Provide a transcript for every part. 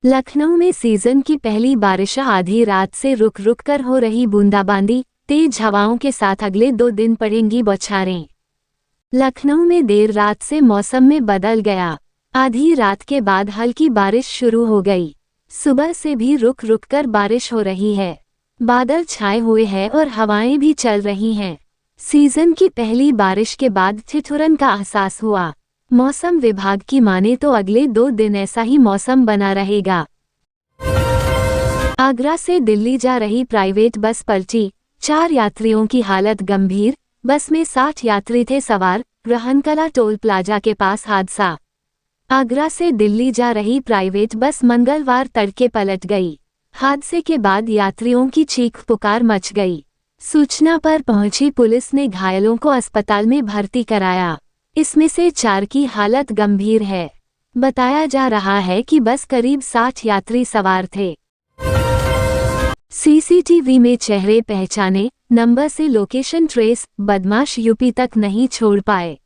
लखनऊ में सीजन की पहली बारिश आधी रात से रुक रुक कर हो रही बूंदाबांदी, तेज हवाओं के साथ अगले 2 दिन पड़ेंगी बौछारें। लखनऊ में देर रात से मौसम में बदल गया। आधी रात के बाद हल्की बारिश शुरू हो गई। सुबह से भी रुक रुक कर बारिश हो रही है। बादल छाए हुए हैं और हवाएं भी चल रही हैं। सीजन की पहली बारिश के बाद ठिठुरन का एहसास हुआ। मौसम विभाग की माने तो अगले 2 दिन ऐसा ही मौसम बना रहेगा। आगरा से दिल्ली जा रही प्राइवेट बस पलटी, 4 यात्रियों की हालत गंभीर। बस में 60 यात्री थे सवार। रहनकला टोल प्लाजा के पास हादसा। आगरा से दिल्ली जा रही प्राइवेट बस मंगलवार तड़के पलट गई। हादसे के बाद यात्रियों की चीख पुकार मच गई। सूचना पर पहुंची पुलिस ने घायलों को अस्पताल में भर्ती कराया। इसमें से 4 की हालत गंभीर है। बताया जा रहा है कि बस करीब 60 यात्री सवार थे। सीसीटीवी में चेहरे पहचाने, नंबर से लोकेशन ट्रेस, बदमाश यूपी तक नहीं छोड़ पाए।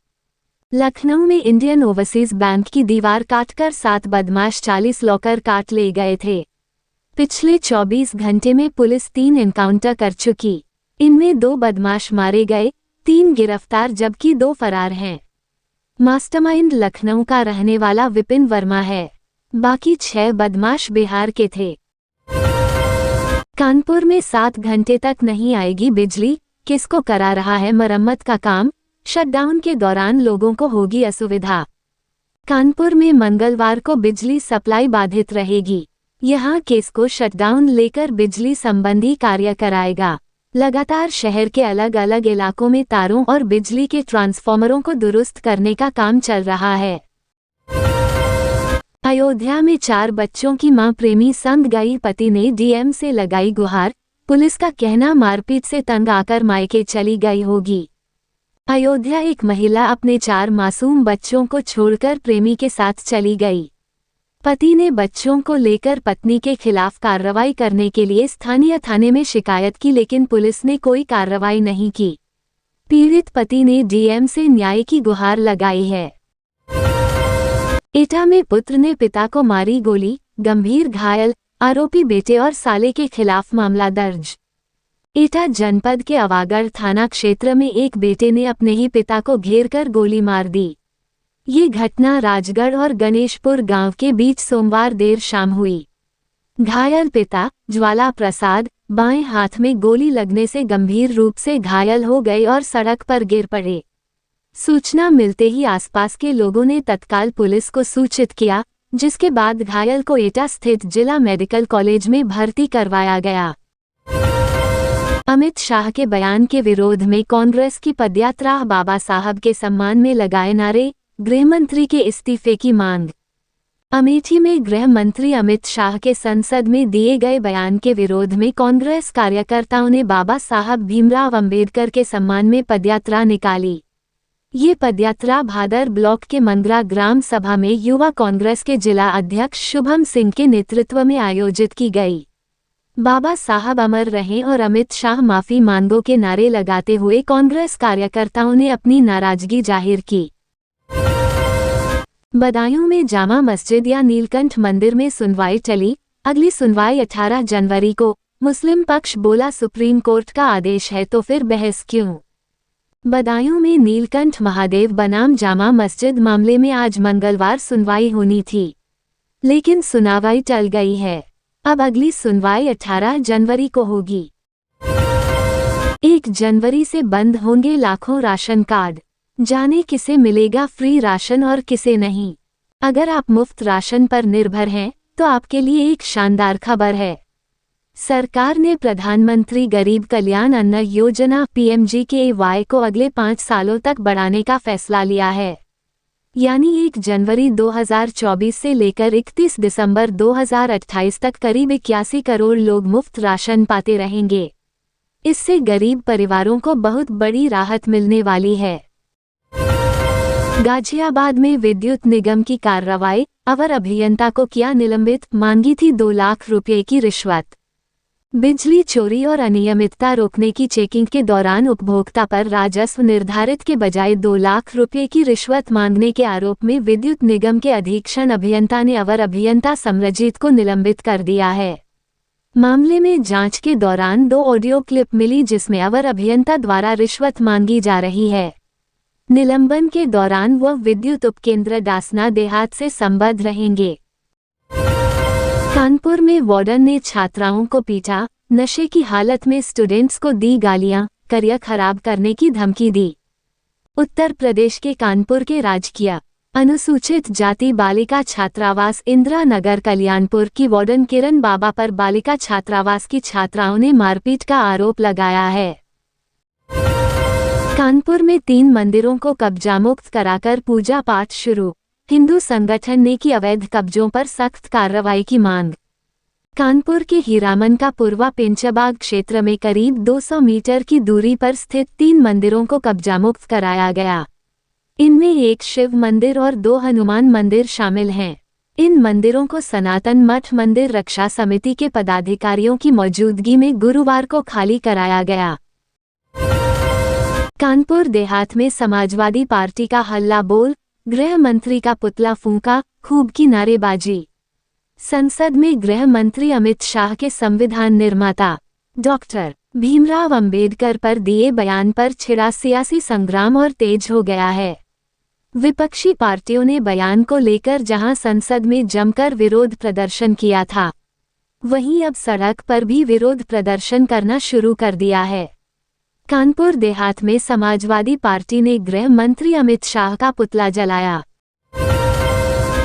लखनऊ में इंडियन ओवरसीज बैंक की दीवार काटकर 7 बदमाश 40 लॉकर काट ले गए थे। पिछले 24 घंटे में पुलिस 3 एनकाउंटर कर चुकी। इनमें 2 बदमाश मारे गए, 3 गिरफ्तार जबकि 2 फरार हैं। मास्टरमाइंड लखनऊ का रहने वाला विपिन वर्मा है। बाकी 6 बदमाश बिहार के थे। कानपुर में 7 घंटे तक नहीं आएगी बिजली, किसको करा रहा है मरम्मत का काम? शटडाउन के दौरान लोगों को होगी असुविधा। कानपुर में मंगलवार को बिजली सप्लाई बाधित रहेगी। यहां किसको शटडाउन लेकर बिजली संबंधी कार्य कराएगा। लगातार शहर के अलग अलग इलाकों में तारों और बिजली के ट्रांसफार्मरों को दुरुस्त करने का काम चल रहा है। अयोध्या में 4 बच्चों की मां प्रेमी संग गई, पति ने डीएम से लगाई गुहार। पुलिस का कहना मारपीट से तंग आकर मायके चली गई होगी। अयोध्या एक महिला अपने 4 मासूम बच्चों को छोड़कर प्रेमी के साथ चली गई। पति ने बच्चों को लेकर पत्नी के खिलाफ कार्रवाई करने के लिए स्थानीय थाने में शिकायत की, लेकिन पुलिस ने कोई कार्रवाई नहीं की। पीड़ित पति ने डीएम से न्याय की गुहार लगाई है। एटा में पुत्र ने पिता को मारी गोली, गंभीर घायल। आरोपी बेटे और साले के खिलाफ मामला दर्ज। एटा जनपद के अवागढ़ थाना क्षेत्र में एक बेटे ने अपने ही पिता को घेरकर गोली मार दी। ये घटना राजगढ़ और गणेशपुर गांव के बीच सोमवार देर शाम हुई। घायल पिता ज्वाला प्रसाद बाएं हाथ में गोली लगने से गंभीर रूप से घायल हो गए और सड़क पर गिर पड़े। सूचना मिलते ही आसपास के लोगों ने तत्काल पुलिस को सूचित किया, जिसके बाद घायल को एटा स्थित जिला मेडिकल कॉलेज में भर्ती करवाया गया। अमित शाह के बयान के विरोध में कांग्रेस की पदयात्रा, बाबा साहब के सम्मान में लगाए नारे, गृहमंत्री के इस्तीफे की मांग। अमेठी में गृह मंत्री अमित शाह के संसद में दिए गए बयान के विरोध में कांग्रेस कार्यकर्ताओं ने बाबा साहब भीमराव अंबेडकर के सम्मान में पदयात्रा निकाली। ये पदयात्रा भादर ब्लॉक के मंगरा ग्राम सभा में युवा कांग्रेस के जिला अध्यक्ष शुभम सिंह के नेतृत्व में आयोजित की गई। बाबा साहब अमर रहें और अमित शाह माफी मांगो के नारे लगाते हुए कांग्रेस कार्यकर्ताओं ने अपनी नाराजगी जाहिर की। बदायूं में जामा मस्जिद या नीलकंठ मंदिर में सुनवाई टली। अगली सुनवाई 18 जनवरी को। मुस्लिम पक्ष बोला, सुप्रीम कोर्ट का आदेश है तो फिर बहस क्यों। बदायूं में नीलकंठ महादेव बनाम जामा मस्जिद मामले में आज मंगलवार सुनवाई होनी थी, लेकिन सुनवाई टल गई है। अब अगली सुनवाई 18 जनवरी को होगी। 1 जनवरी से बंद होंगे लाखों राशन कार्ड। जाने किसे मिलेगा फ्री राशन और किसे नहीं। अगर आप मुफ्त राशन पर निर्भर हैं, तो आपके लिए एक शानदार खबर है। सरकार ने प्रधानमंत्री गरीब कल्याण अन्न योजना PMGKY को अगले 5 सालों तक बढ़ाने का फैसला लिया है। यानी 1 जनवरी 2024 से लेकर 31 दिसंबर 2028 तक करीब 81 करोड़ लोग मुफ्त राशन पाते रहेंगे। इससे गरीब परिवारों को बहुत बड़ी राहत मिलने वाली है। गाजियाबाद में विद्युत निगम की कार्रवाई, अवर अभियंता को किया निलंबित, मांगी थी 2 लाख रुपये की रिश्वत। बिजली चोरी और अनियमितता रोकने की चेकिंग के दौरान उपभोक्ता पर राजस्व निर्धारित के बजाय 2 लाख रुपये की रिश्वत मांगने के आरोप में विद्युत निगम के अधीक्षण अभियंता ने अवर अभियंता समरजीत को निलंबित कर दिया है। मामले में जांच के दौरान 2 ऑडियो क्लिप मिली जिसमें अवर अभियंता द्वारा रिश्वत मांगी जा रही है। निलंबन के दौरान वह विद्युत उपकेंद्र डासना देहात से संबद्ध रहेंगे। कानपुर में वार्डन ने छात्राओं को पीटा, नशे की हालत में स्टूडेंट्स को दी गालियां, करियर खराब करने की धमकी दी। उत्तर प्रदेश के कानपुर के राजकीय अनुसूचित जाति बालिका छात्रावास इंदिरा नगर कल्याणपुर की वार्डन किरण बाबा पर बालिका छात्रावास की छात्राओं ने मारपीट का आरोप लगाया है। कानपुर में 3 मंदिरों को कब्जामुक्त कराकर पूजा पाठ शुरू, हिंदू संगठन ने की अवैध कब्जों पर सख्त कार्रवाई की मांग। कानपुर के हीरामन का पूर्वा पेंचाबाग क्षेत्र में करीब 200 मीटर की दूरी पर स्थित 3 मंदिरों को कब्जामुक्त कराया गया। इनमें एक शिव मंदिर और 2 हनुमान मंदिर शामिल हैं। इन मंदिरों को सनातन मठ मंदिर रक्षा समिति के पदाधिकारियों की मौजूदगी में गुरुवार को खाली कराया गया। कानपुर देहात में समाजवादी पार्टी का हल्ला बोल, गृह मंत्री का पुतला फूंका, खूब की नारेबाजी। संसद में गृह मंत्री अमित शाह के संविधान निर्माता डॉक्टर भीमराव अंबेडकर पर दिए बयान पर छिड़ा सियासी संग्राम और तेज हो गया है। विपक्षी पार्टियों ने बयान को लेकर जहां संसद में जमकर विरोध प्रदर्शन किया था, वहीं अब सड़क पर भी विरोध प्रदर्शन करना शुरू कर दिया है। कानपुर देहात में समाजवादी पार्टी ने गृह मंत्री अमित शाह का पुतला जलाया।